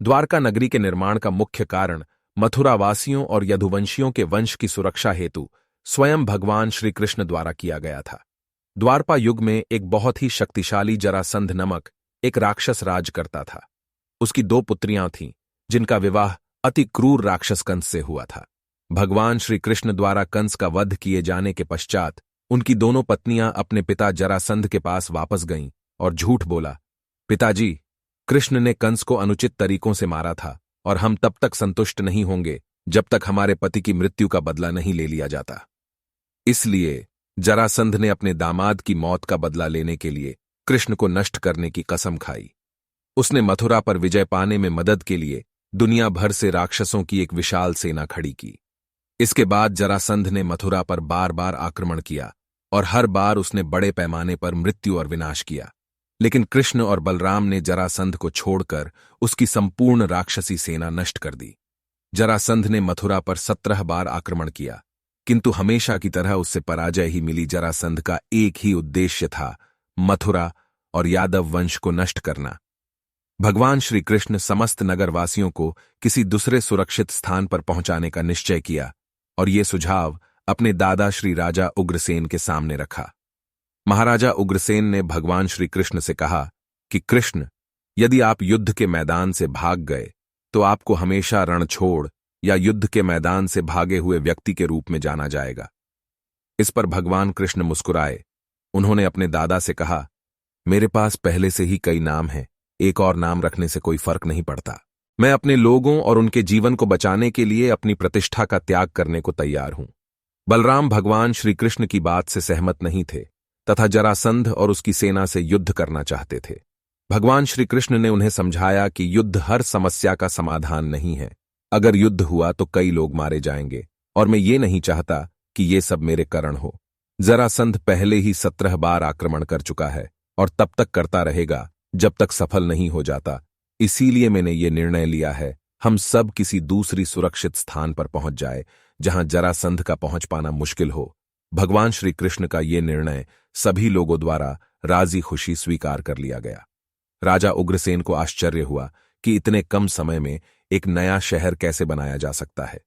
द्वारका नगरी के निर्माण का मुख्य कारण मथुरावासियों और यदुवंशियों के वंश की सुरक्षा हेतु स्वयं भगवान श्री कृष्ण द्वारा किया गया था। द्वापर युग में एक बहुत ही शक्तिशाली जरासंध नमक एक राक्षस राज करता था। उसकी 2 पुत्रियां थीं, जिनका विवाह अति क्रूर राक्षस कंस से हुआ था। भगवान श्री कृष्ण द्वारा कंस का वध किए जाने के पश्चात उनकी दोनों पत्नियां अपने पिता जरासंध के पास वापस गईं और झूठ बोला, पिताजी, कृष्ण ने कंस को अनुचित तरीकों से मारा था और हम तब तक संतुष्ट नहीं होंगे जब तक हमारे पति की मृत्यु का बदला नहीं ले लिया जाता। इसलिए जरासंध ने अपने दामाद की मौत का बदला लेने के लिए कृष्ण को नष्ट करने की कसम खाई। उसने मथुरा पर विजय पाने में मदद के लिए दुनिया भर से राक्षसों की एक विशाल सेना खड़ी की। इसके बाद जरासंध ने मथुरा पर बार बार आक्रमण किया और हर बार उसने बड़े पैमाने पर मृत्यु और विनाश किया। लेकिन कृष्ण और बलराम ने जरासंध को छोड़कर उसकी संपूर्ण राक्षसी सेना नष्ट कर दी। जरासंध ने मथुरा पर 17 बार आक्रमण किया, किंतु हमेशा की तरह उससे पराजय ही मिली। जरासंध का एक ही उद्देश्य था, मथुरा और यादव वंश को नष्ट करना। भगवान श्री कृष्ण समस्त नगरवासियों को किसी दूसरे सुरक्षित स्थान पर पहुंचाने का निश्चय किया और ये सुझाव अपने दादा श्री राजा उग्रसेन के सामने रखा। महाराजा उग्रसेन ने भगवान श्री कृष्ण से कहा कि कृष्ण, यदि आप युद्ध के मैदान से भाग गए तो आपको हमेशा रण छोड़ या युद्ध के मैदान से भागे हुए व्यक्ति के रूप में जाना जाएगा। इस पर भगवान कृष्ण मुस्कुराए। उन्होंने अपने दादा से कहा, मेरे पास पहले से ही कई नाम हैं, एक और नाम रखने से कोई फर्क नहीं पड़ता। मैं अपने लोगों और उनके जीवन को बचाने के लिए अपनी प्रतिष्ठा का त्याग करने को तैयार हूं। बलराम भगवान श्री कृष्ण की बात से सहमत नहीं थे तथा जरासंध और उसकी सेना से युद्ध करना चाहते थे। भगवान श्री कृष्ण ने उन्हें समझाया कि युद्ध हर समस्या का समाधान नहीं है। अगर युद्ध हुआ तो कई लोग मारे जाएंगे और मैं ये नहीं चाहता कि ये सब मेरे कारण हो। जरासंध पहले ही 17 बार आक्रमण कर चुका है और तब तक करता रहेगा जब तक सफल नहीं हो जाता। इसीलिए मैंने ये निर्णय लिया है, हम सब किसी दूसरी सुरक्षित स्थान पर पहुंच जाए जहां जरासंध का पहुंच पाना मुश्किल हो। भगवान श्री कृष्ण का ये निर्णय सभी लोगों द्वारा राजी खुशी स्वीकार कर लिया गया। राजा उग्रसेन को आश्चर्य हुआ कि इतने कम समय में एक नया शहर कैसे बनाया जा सकता है।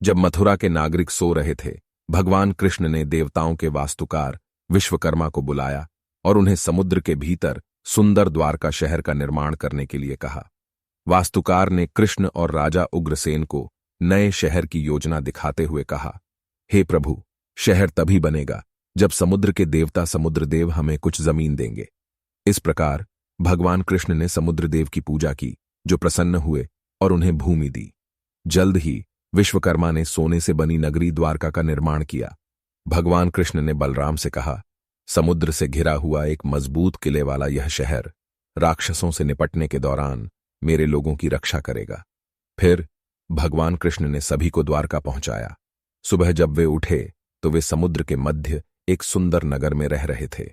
जब मथुरा के नागरिक सो रहे थे, भगवान कृष्ण ने देवताओं के वास्तुकार विश्वकर्मा को बुलाया और उन्हें समुद्र के भीतर सुंदर द्वारका शहर का निर्माण करने के लिए कहा। वास्तुकार ने कृष्ण और राजा उग्रसेन को नए शहर की योजना दिखाते हुए कहा, हे प्रभु, शहर तभी बनेगा जब समुद्र के देवता समुद्रदेव हमें कुछ जमीन देंगे। इस प्रकार भगवान कृष्ण ने समुद्रदेव की पूजा की, जो प्रसन्न हुए और उन्हें भूमि दी। जल्द ही विश्वकर्मा ने सोने से बनी नगरी द्वारका का निर्माण किया। भगवान कृष्ण ने बलराम से कहा, समुद्र से घिरा हुआ एक मजबूत किले वाला यह शहर राक्षसों से निपटने के दौरान मेरे लोगों की रक्षा करेगा। फिर भगवान कृष्ण ने सभी को द्वारका पहुंचाया। सुबह जब वे उठे तो वे समुद्र के मध्य एक सुंदर नगर में रह रहे थे।